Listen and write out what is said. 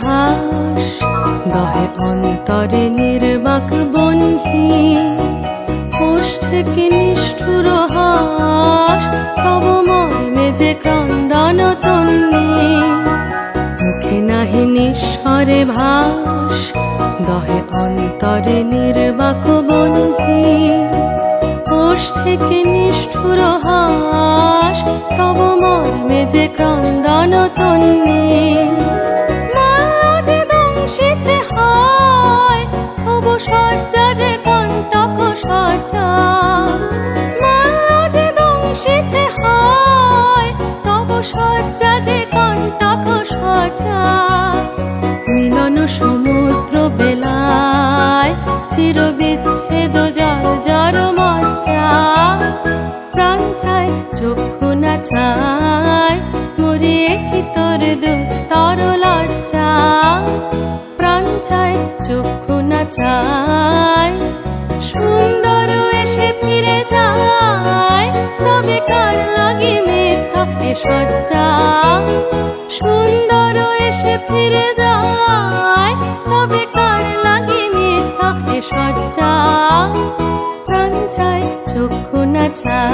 ভাস, দহে অন্তরে নির্বাক বহ্নি। কোষ থেকে নিষ্ঠুর হাস, তব মর্মে যে ক্রন্দন তন্নি। মুখে নাহি নিঃস্বরে ভাস, দহে অন্তরে নির্বাক বহ্নি। কোষ থেকে নিষ্ঠুর হাস, তব মর্মে যে ক্রন্দন তন্নি। সজ্জা যে কণ্টক সজ্জা, মালা যে দংশিছে হয়, তব সজ্জা যে কণ্টক সজ্জা। মিলন সমুদ্র বেলায়, চির বিচ্ছেদ জল জর মজ্জা। প্রাণ চায় চক্ষু না চায়, মরিয়ে কি তোর দুস্তর লজ্জা। প্রাণ চায় চক্ষু না চায়, সুন্দর এসে ফিরে যায়, তবে কার লাগি মিথ্যা এ সজ্জা। সুন্দর এসে ফিরে যায়, তবে কার লাগি মিথ্যা এ সজ্জা। প্রাণ চায় চক্ষু না চায়।